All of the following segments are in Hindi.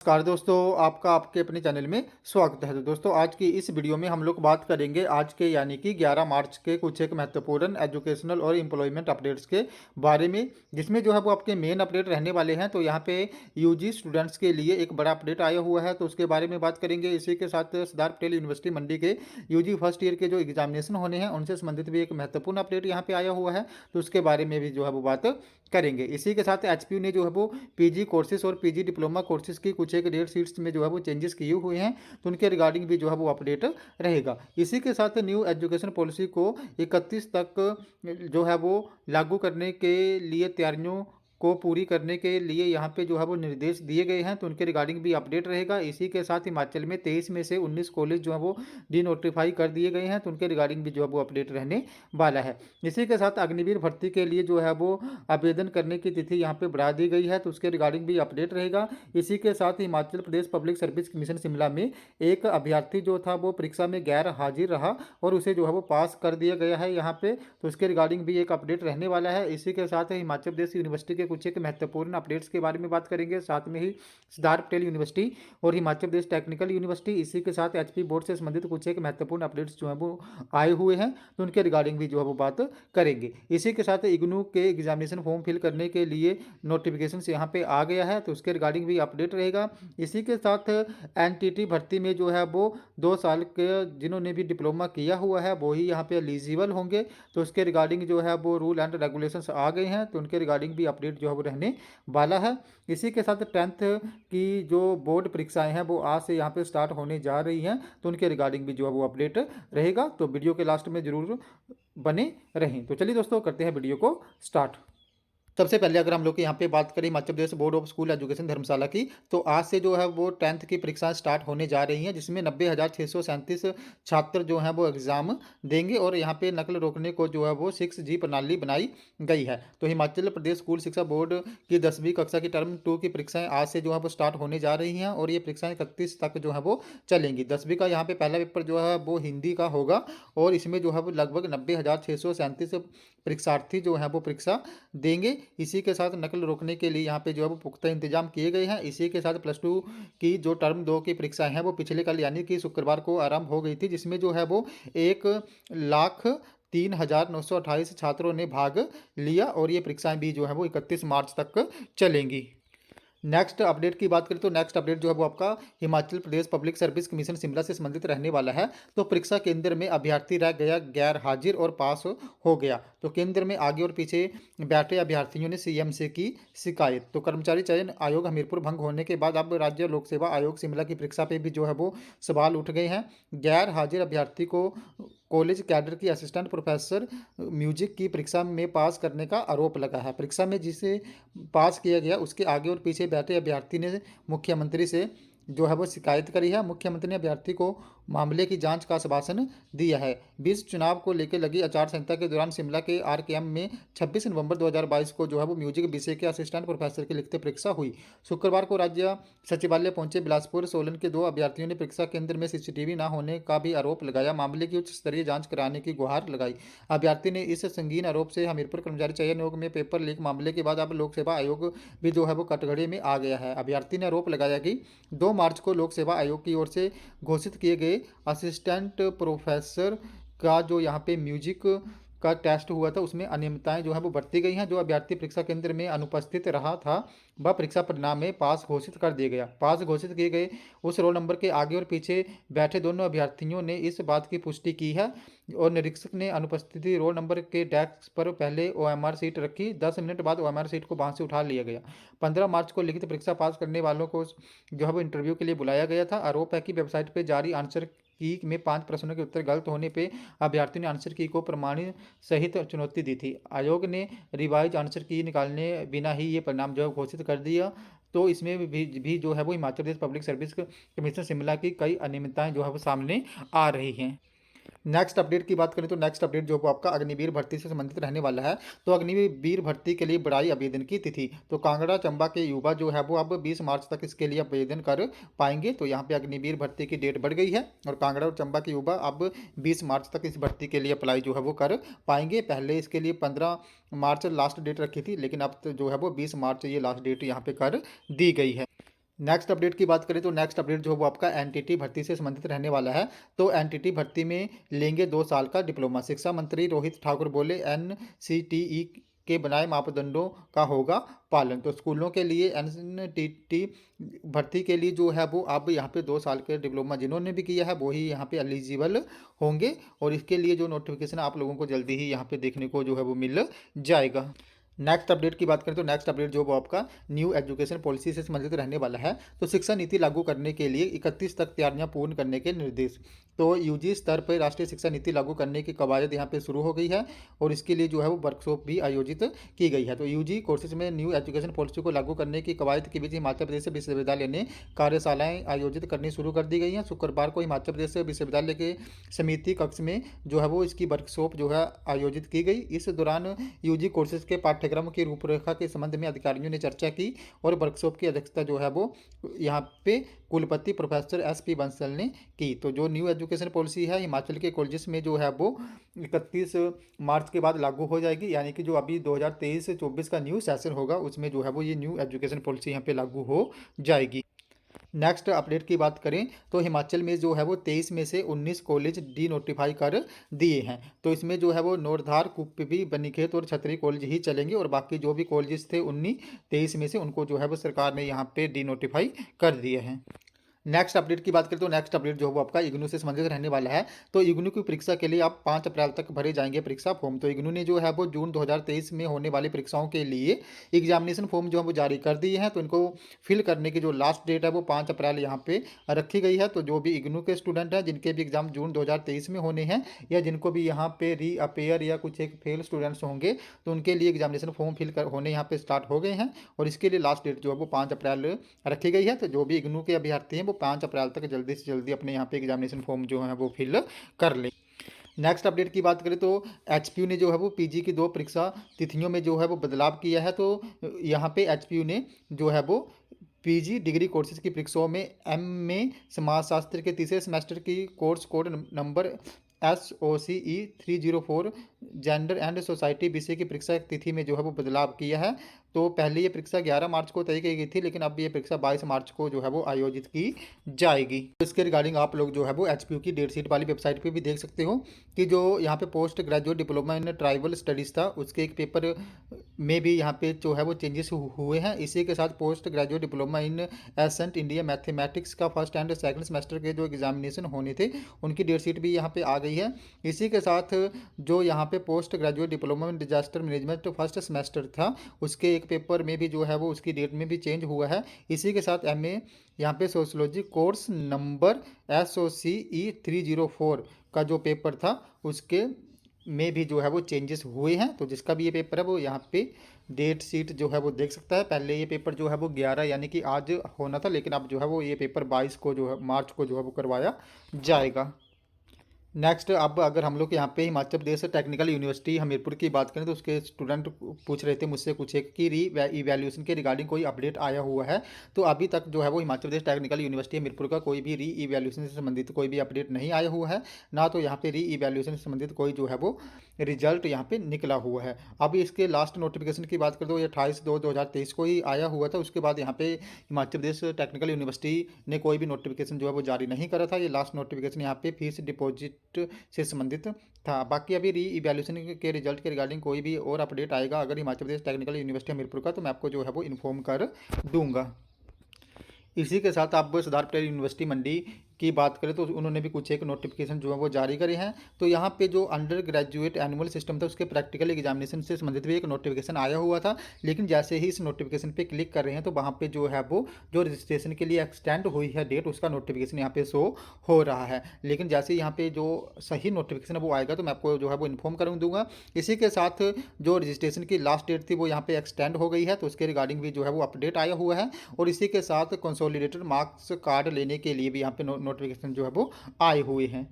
नमस्कार दोस्तों, आपका आपके अपने चैनल में स्वागत है। तो दोस्तों, आज की इस वीडियो में हम लोग बात करेंगे आज के यानी कि 11 मार्च के कुछ एक महत्वपूर्ण एजुकेशनल और एम्प्लॉयमेंट अपडेट्स के बारे में, जिसमें जो है वो आपके मेन अपडेट रहने वाले हैं। तो यहाँ पे यूजी स्टूडेंट्स के लिए एक बड़ा अपडेट आया हुआ है, तो उसके बारे में बात करेंगे। इसी के साथ सरदार पटेल यूनिवर्सिटी मंडी के यूजी फर्स्ट ईयर के जो एग्जामिनेशन होने हैं उनसे संबंधित भी एक महत्वपूर्ण अपडेट यहाँ पे आया हुआ है, तो उसके बारे में भी जो है वो बात करेंगे। इसी के साथ एचपीयू ने जो है वो पीजी कोर्सेज और पीजी डिप्लोमा कोर्सेज की कुछ एक डेट शीट्स में जो है वो चेंजेस किए हुए हैं, तो उनके रिगार्डिंग भी जो है वो अपडेट रहेगा। इसी के साथ न्यू एजुकेशन पॉलिसी को 31 तक जो है वो लागू करने के लिए तैयारियों को पूरी करने के लिए यहाँ पे जो है वो निर्देश दिए गए हैं, तो उनके रिगार्डिंग भी अपडेट रहेगा। इसी के साथ हिमाचल में 23 में से 19 कॉलेज जो है वो डी नोटिफाई कर दिए गए हैं, तो उनके रिगार्डिंग भी जो है वो अपडेट रहने वाला है। इसी के साथ अग्निवीर भर्ती के लिए जो है वो आवेदन करने की तिथि यहाँ पे बढ़ा दी गई है, तो उसके रिगार्डिंग भी अपडेट रहेगा। इसी के साथ Himachal Pradesh public service commission Shimla में एक अभ्यर्थी जो था वो परीक्षा में गैर हाजिर रहा और उसे जो है वो पास कर दिया गया है यहाँ पे, तो उसके रिगार्डिंग भी एक अपडेट रहने वाला है। इसी के साथ हिमाचल प्रदेश यूनिवर्सिटी के कुछ एक महत्वपूर्ण अपडेट्स के बारे में बात करेंगे, साथ में ही सरदार पटेल यूनिवर्सिटी और हिमाचल प्रदेश टेक्निकल यूनिवर्सिटी, इसी के साथ एचपी बोर्ड से संबंधित कुछ एक महत्वपूर्ण अपडेट्स जो है वो आए हुए हैं, तो उनके रिगार्डिंग भी जो है वो बात करेंगे। इसी के साथ इग्नू के एग्जामिनेशन फॉर्म फिल करने के लिए नोटिफिकेशन यहाँ पे आ गया है, तो उसके रिगार्डिंग भी अपडेट रहेगा। इसी के साथ एनटीटी भर्ती में जो है वो 2 साल के जिन्होंने भी डिप्लोमा किया हुआ है वो ही यहाँ पे एलिजिबल होंगे, तो उसके रिगार्डिंग जो है वो रूल एंड रेगुलेशंस आ गए हैं, तो उनके रिगार्डिंग भी अपडेट जो है वो रहने वाला है। इसी के साथ 10th की जो बोर्ड परीक्षाएं हैं वो आज से यहाँ पे स्टार्ट होने जा रही हैं, तो उनके रिगार्डिंग भी जो है वो अपडेट रहेगा। तो वीडियो के लास्ट में जरूर बने रहें। तो चलिए दोस्तों, करते हैं वीडियो को स्टार्ट। सबसे पहले अगर हम लोग यहाँ पे बात करें Himachal Pradesh board of school education धर्मशाला की, तो आज से जो है वो 10th की परीक्षाएं स्टार्ट होने जा रही हैं, जिसमें 90,637 छात्र जो हैं वो एग्जाम देंगे और यहाँ पे नकल रोकने को जो है वो 6G प्रणाली बनाई गई है। तो हिमाचल प्रदेश स्कूल शिक्षा बोर्ड की 10वीं कक्षा की टर्म 2 की परीक्षाएं आज से जो है वो स्टार्ट होने जा रही हैं और ये परीक्षाएं 31 तक जो है वो चलेंगी। 10वीं का यहाँ पे पहला पेपर जो है वो हिंदी का होगा और इसमें जो है वो लगभग 90,637 परीक्षार्थी जो हैं वो परीक्षा देंगे। इसी के साथ नकल रोकने के लिए यहाँ पे जो है वो पुख्ता इंतजाम किए गए हैं। इसी के साथ +2 की जो टर्म 2 की परीक्षाएं हैं वो पिछले कल यानी कि शुक्रवार को आरंभ हो गई थी, जिसमें जो है वो 1,03,928 छात्रों ने भाग लिया और ये परीक्षाएं भी जो है वो 31 मार्च तक चलेंगी। नेक्स्ट अपडेट की बात करें तो नेक्स्ट अपडेट जो है वो आपका Himachal Pradesh public service commission Shimla से संबंधित रहने वाला है। तो परीक्षा केंद्र में अभ्यर्थी रह गया गैर हाजिर और पास हो गया, तो केंद्र में आगे और पीछे बैठे अभ्यर्थियों ने सीएम से की शिकायत। तो कर्मचारी चयन आयोग हमीरपुर भंग होने के बाद अब राज्य लोक सेवा आयोग शिमला की परीक्षा पे भी जो है वो सवाल उठ गए हैं। गैर हाजिर अभ्यर्थी को कॉलेज कैडर की असिस्टेंट प्रोफेसर म्यूजिक की परीक्षा में पास करने का आरोप लगा है। परीक्षा में जिसे पास किया गया उसके आगे और पीछे बैठे अभ्यर्थी ने मुख्यमंत्री से जो है वो शिकायत करी है। मुख्यमंत्री ने अभ्यर्थी को मामले की जांच का आश्वासन दिया है। 20 चुनाव को लेकर लगी आचार संहिता के दौरान शिमला के आरकेएम में 26 नवंबर 2022 को जो है वो म्यूजिक विषय के असिस्टेंट प्रोफेसर की लिखित परीक्षा हुई। शुक्रवार को राज्य सचिवालय पहुंचे बिलासपुर सोलन के 2 अभ्यर्थियों ने परीक्षा केंद्र में सीसीटीवी न होने का भी आरोप लगाया। मामले की उच्च स्तरीय जांच कराने की गुहार लगाई। अभ्यर्थी ने इस संगीन आरोप से हमीरपुर कर्मचारी चयन आयोग में पेपर लीक मामले के बाद अब लोक सेवा आयोग भी जो है वो कटघरे में आ गया है। अभ्यर्थी ने आरोप लगाया कि 2 मार्च को लोक सेवा आयोग की ओर से घोषित किए गए असिस्टेंट प्रोफेसर का जो यहाँ पे म्यूजिक का टेस्ट हुआ था उसमें अनियमितताएं जो है वो बरती गई हैं। जो अभ्यर्थी परीक्षा केंद्र में अनुपस्थित रहा था वह परीक्षा परिणाम में पास घोषित कर दिया गया। पास घोषित किए गए उस रोल नंबर के आगे और पीछे बैठे दोनों अभ्यर्थियों ने इस बात की पुष्टि की है और निरीक्षक ने अनुपस्थिति रोल नंबर के डेस्क पर पहले ओएमआर सीट रखी। 10 मिनट बाद ओएमआर सीट को वहां से उठा लिया गया। 15 मार्च को लिखित परीक्षा पास करने वालों को जो है वो इंटरव्यू के लिए बुलाया गया था। आरोप है कि वेबसाइट पर जारी आंसर की में 5 प्रश्नों के उत्तर गलत होने पे अभ्यर्थी ने आंसर की को प्रमाणित सहित चुनौती दी थी। आयोग ने रिवाइज आंसर की निकालने बिना ही ये परिणाम जो है घोषित कर दिया। तो इसमें भी जो है वो Himachal Pradesh public service commission Shimla की कई अनियमितताएं जो है वो सामने आ रही हैं। नेक्स्ट अपडेट की बात करें तो नेक्स्ट अपडेट जो आपका अग्निवीर भर्ती से संबंधित रहने वाला है। तो अग्निवीर भर्ती के लिए बढ़ाई आवेदन की तिथि। तो कांगड़ा चंबा के युवा जो है वो अब 20 मार्च तक इसके लिए आवेदन कर पाएंगे। तो यहाँ पे अग्निवीर भर्ती की डेट बढ़ गई है और कांगड़ा और चंबा के युवा अब 20 मार्च तक इस भर्ती के लिए अप्लाई जो है वो कर पाएंगे। पहले इसके लिए 15 मार्च लास्ट डेट रखी थी, लेकिन अब तो जो है वो 20 मार्च ये लास्ट डेट यहाँ पे कर दी गई है। नेक्स्ट अपडेट की बात करें तो नेक्स्ट अपडेट जो है वो आपका एनटीटी भर्ती से संबंधित रहने वाला है। तो एनटीटी भर्ती में लेंगे 2 साल का डिप्लोमा। शिक्षा मंत्री रोहित ठाकुर बोले एनसीटीई के बनाए मापदंडों का होगा पालन। तो स्कूलों के लिए एनटीटी भर्ती के लिए जो है वो अब यहाँ पे 2 साल के डिप्लोमा जिन्होंने भी किया है वो ही यहाँ पे एलिजिबल होंगे, और इसके लिए जो नोटिफिकेशन आप लोगों को जल्दी ही यहाँ पे देखने को जो है वो मिल जाएगा। नेक्स्ट अपडेट की बात करें तो नेक्स्ट अपडेट जो वो आपका न्यू एजुकेशन पॉलिसी से संबंधित रहने वाला है। तो शिक्षा नीति लागू करने के लिए 31 तक तैयारियां पूर्ण करने के निर्देश। तो यूजी स्तर पर राष्ट्रीय शिक्षा नीति लागू करने की कवायद यहाँ पे शुरू हो गई है, और इसके लिए जो है वो वर्कशॉप भी आयोजित की गई है। तो यूजी कोर्सेज में न्यू एजुकेशन पॉलिसी को लागू करने की कवायद के बीच हिमाचल प्रदेश विश्वविद्यालय ने कार्यशालाएं आयोजित करनी शुरू कर दी गई हैं। शुक्रवार को हिमाचल प्रदेश विश्वविद्यालय के समिति कक्ष में जो है वो इसकी वर्कशॉप जो है आयोजित की गई। इस दौरान यूजी कोर्सेज के पाठ्यक्रम की रूपरेखा के संबंध में अधिकारियों ने चर्चा की, और वर्कशॉप की अध्यक्षता जो है वो यहाँ पे कुलपति प्रोफेसर एस.पी. बंसल ने की। तो जो न्यू एजुकेशन पॉलिसी है हिमाचल के कॉलेजेस में जो है वो 31 मार्च के बाद लागू हो जाएगी, यानी कि जो अभी 2023-24 का न्यू सेशन होगा उसमें जो है वो ये न्यू एजुकेशन पॉलिसी यहाँ पे लागू हो जाएगी। नेक्स्ट अपडेट की बात करें तो हिमाचल में जो है वो 23 में से 19 कॉलेज डी नोटिफाई कर दिए हैं। तो इसमें जो है वो नौरधार, कुप्पी, बनीखेत और छतरी कॉलेज ही चलेंगे, और बाकी जो भी कॉलेजेस थे 23 में से उनको जो है वो सरकार ने यहाँ पे डी नोटिफाई कर दिए हैं। नेक्स्ट अपडेट की बात करें तो नेक्स्ट अपडेट जो है वो आपका इग्नू से संबंधित रहने वाला है। तो इग्नू की परीक्षा के लिए आप 5 अप्रैल तक भरे जाएंगे परीक्षा फॉर्म। तो इग्नू ने जो है वो जून 2023 में होने वाली परीक्षाओं के लिए एग्जामिनेशन फॉर्म जो है वो जारी कर दिए हैं। तो इनको फिल करने की जो लास्ट डेट है वो 5 अप्रैल यहाँ पे रखी गई है। तो जो भी इग्नू के स्टूडेंट हैं जिनके भी एग्जाम जून 2023 में होने हैं, या जिनको भी यहाँ पे री अपेयर या कुछ एक फेल स्टूडेंट्स होंगे, तो उनके लिए एग्जामिनेशन फॉर्म फिल कर होने यहाँ पे स्टार्ट हो गए हैं, और इसके लिए लास्ट डेट जो है वो 5 अप्रैल रखी गई है। तो जो भी इग्नू के अभ्यर्थी हैं वो 5 अप्रैल तक जल्दी से जल्दी अपने यहाँ पे एग्जामिनेशन फॉर्म जो है वो फिल कर लें। नेक्स्ट अपडेट की बात करें तो एचपीयू ने जो है वो पीजी की 2 परीक्षा तिथियों में जो है वो बदलाव किया है। तो यहाँ पे एचपीयू ने जो है वो पीजी डिग्री कोर्सेज की परीक्षाओं में एमए समाजशास्त्र के तीसरे सेमेस्टर की course code number SOCE 304 gender and society विषय की परीक्षा तिथि में जो है वो बदलाव किया है। तो पहले ये परीक्षा 11 मार्च को तय की गई थी, लेकिन अब ये परीक्षा 22 मार्च को जो है वो आयोजित की जाएगी। तो इसके रिगार्डिंग आप लोग जो है वो एचपीयू की डेट शीट वाली वेबसाइट पे भी देख सकते हो कि जो यहाँ पे post graduate diploma in tribal studies था उसके एक पेपर में भी यहाँ पे जो है वो चेंजेस हुए हैं। इसी के साथ post graduate diploma in ascent India mathematics का फर्स्ट एंड सेकंड सेमेस्टर के जो एग्जामिनेशन होने थे उनकी डेट शीट भी यहाँ पे आ गई है। इसी के साथ जो यहाँ पे post graduate diploma in disaster management first semester था उसके एक पेपर में भी जो है वो उसकी डेट में भी चेंज हुआ है। इसी के साथ एमए यहाँ पे सोशोलॉजी कोर्स नंबर SOCE 304 का जो पेपर था उसके में भी जो है वो चेंजेस हुए हैं। तो जिसका भी ये पेपर है वो यहाँ पे डेट शीट जो है वो देख सकता है। पहले ये पेपर जो है वो 11 यानी कि आज होना था, लेकिन अब जो है वो ये पेपर 22 को जो है मार्च को जो है वो करवाया जाएगा। नेक्स्ट अब अगर हम लोग यहाँ पे हिमाचल प्रदेश टेक्निकल यूनिवर्सिटी हमीरपुर की बात करें तो उसके स्टूडेंट पूछ रहे थे मुझसे कुछ एक कि इवैल्यूएशन के रिगार्डिंग कोई अपडेट आया हुआ है। तो अभी तक जो है वो हिमाचल प्रदेश टेक्निकल यूनिवर्सिटी हमीरपुर का कोई भी इवैल्यूएशन से संबंधित कोई भी अपडेट नहीं आया हुआ है, ना तो यहाँ पे इवैल्यूएशन से संबंधित कोई जो है वो रिजल्ट यहाँ पे निकला हुआ है। अब इसके लास्ट नोटिफिकेशन की बात करें तो ये 28/2/2023 को ही आया हुआ था। उसके बाद यहाँ पे हिमाचल प्रदेश टेक्निकल यूनिवर्सिटी ने कोई भी नोटिफिकेशन जो है वो जारी नहीं करा था। ये लास्ट नोटिफिकेशन यहाँ पे फीस डिपॉजिट से संबंधित था। बाकी अभी री इवैल्यूएशन के रिजल्ट के रिगार्डिंग कोई भी और अपडेट आएगा अगर हिमाचल प्रदेश टेक्निकल यूनिवर्सिटी हमीरपुर का, तो मैं आपको जो है वो इन्फॉर्म कर दूंगा। इसी के साथ आप सरदार पटेल यूनिवर्सिटी मंडी की बात करें तो उन्होंने भी कुछ एक नोटिफिकेशन जो है वो जारी करे हैं। तो यहाँ पे जो अंडर ग्रेजुएट एनुअल सिस्टम था उसके प्रैक्टिकल एग्जामिनेशन से संबंधित भी एक नोटिफिकेशन आया हुआ था, लेकिन जैसे ही इस नोटिफिकेशन पे क्लिक कर रहे हैं तो वहाँ पे जो है वो जो रजिस्ट्रेशन के लिए एक्सटेंड हुई है डेट उसका नोटिफिकेशन यहाँ पे शो हो रहा है। लेकिन जैसे यहाँ पे जो सही नोटिफिकेशन है वो आएगा तो मैं आपको जो है वो इन्फॉर्म कर दूंगा। इसी के साथ जो रजिस्ट्रेशन की लास्ट डेट थी वो यहाँ पे एक्सटेंड हो गई है, तो उसके रिगार्डिंग भी जो है वो अपडेट आया हुआ है। और इसी के साथ कंसोलिडेटेड मार्क्स कार्ड लेने के लिए भी यहाँ पे नोटिफिकेशन जो है वो आए हुए हैं।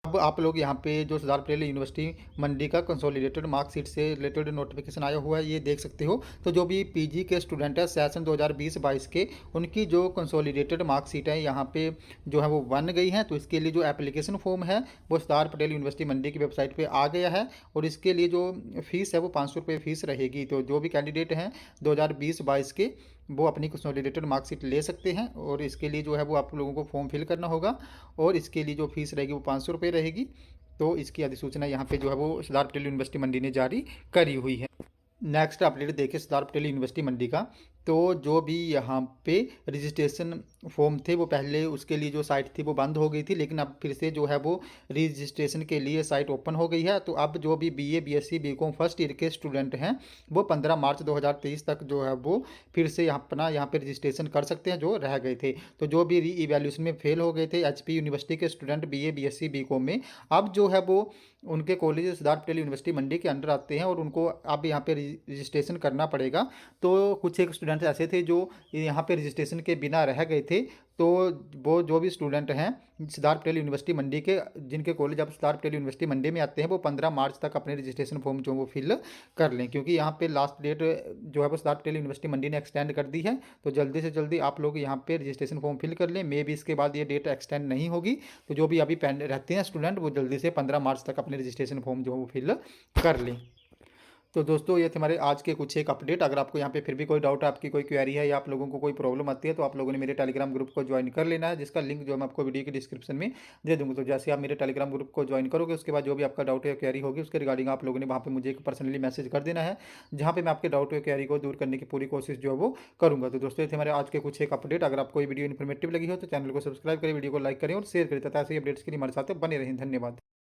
अब आप लोग यहाँ पे जो सरदार पटेल यूनिवर्सिटी मंडी का कंसोलिडेटेड मार्कशीट से रिलेटेड नोटिफिकेशन आया हुआ है ये देख सकते हो। तो जो भी पीजी के स्टूडेंट है सेशन 2020-22 के उनकी जो कंसोलिडेटेड मार्कशीट है यहाँ पे जो है वो बन गई हैं। तो इसके लिए जो एप्लीकेशन फॉर्म है वो सरदार पटेल यूनिवर्सिटी मंडी की वेबसाइट पर आ गया है, और इसके लिए जो फीस है वो 500 रुपये फीस रहेगी। तो जो भी कैंडिडेट हैं 2020-22 के वो अपनी कंसोलिडेटेड मार्कशीट ले सकते हैं। और इसके लिए जो है वो आप लोगों को फॉर्म फिल करना होगा और इसके लिए जो फीस रहेगी वो 500 रुपये रहेगी। तो इसकी अधिसूचना यहाँ पे जो है वो सरदार पटेल यूनिवर्सिटी मंडी ने जारी करी हुई है। नेक्स्ट अपडेट देखिए सरदार पटेल यूनिवर्सिटी मंडी का। तो जो भी यहाँ पे रजिस्ट्रेशन फॉर्म थे वो पहले उसके लिए जो साइट थी वो बंद हो गई थी, लेकिन अब फिर से जो है वो रजिस्ट्रेशन के लिए साइट ओपन हो गई है। तो अब जो भी BA BSc BCom first year के स्टूडेंट हैं वो 15 मार्च 2023 तक जो है वो फिर से अपना यहाँ पे रजिस्ट्रेशन कर सकते हैं जो रह गए थे। तो जो भी री इवैल्यूएशन में फेल हो गए थे एचपी यूनिवर्सिटी के स्टूडेंट बीए बीएससी बीकॉम में, अब जो है वो उनके कॉलेज सरदार पटेल यूनिवर्सिटी मंडी के अंडर आते हैं और उनको अब यहाँ पे रजिस्ट्रेशन करना पड़ेगा। तो कुछ एक स्टूडेंट्स ऐसे थे जो यहाँ पे रजिस्ट्रेशन के बिना रह गए थे। तो वो जो भी स्टूडेंट हैं सरदार पटेल यूनिवर्सिटी मंडी के, जिनके कॉलेज अब सरदार पटेल यूनिवर्सिटी मंडी में आते हैं, वो 15 मार्च तक अपने रजिस्ट्रेशन फॉर्म जो वो फिल कर लें, क्योंकि यहाँ पे लास्ट डेट जो है वो सरदार पटेल यूनिवर्सिटी मंडी ने एक्सटेंड कर दी है। तो जल्दी से जल्दी आप लोग यहाँ पे रजिस्ट्रेशन फॉर्म फिल कर लें। मे भी इसके बाद ये डेट एक्सटेंड नहीं होगी। तो जो भी अभी पेंड रहते हैं स्टूडेंट वो जल्दी से 15 मार्च तक अपने रजिस्ट्रेशन फॉर्म जो है वो फिल कर लें। तो दोस्तों ये थे हमारे आज के कुछ एक अपडेट। अगर आपको यहाँ पे फिर भी कोई डाउट है, आपकी कोई क्वेरी है या आप लोगों को कोई प्रॉब्लम आती है, तो आप लोगों ने मेरे टेलीग्राम ग्रुप को ज्वाइन कर लेना है, जिसका लिंक जो है मैं आपको वीडियो के डिस्क्रिप्शन में दे दूँगा। तो जैसे आप मेरे टेलीग्राम ग्रुप को ज्वाइन करोगे उसके बाद जो भी आपका डाउट या क्वेरी होगी उसके रिगार्डिंग आप लोगों ने वहाँ पर मुझे एक पर्सनली मैसेज कर देना है, जहाँ पर मैं आपके डाउट या क्वेरी को दूर करने की पूरी कोशिश जो है वो करूँगा। तो दोस्तों ये थे हमारे आज के कुछ एक अपडेट। अगर आपको ये वीडियो इन्फॉर्मेटिव लगी हो तो चैनल को सब्सक्राइब करें, वीडियो को लाइक करें और शेयर करें, तथा ऐसे अपडेट्स के लिए हमारे साथ बने रहें। धन्यवाद।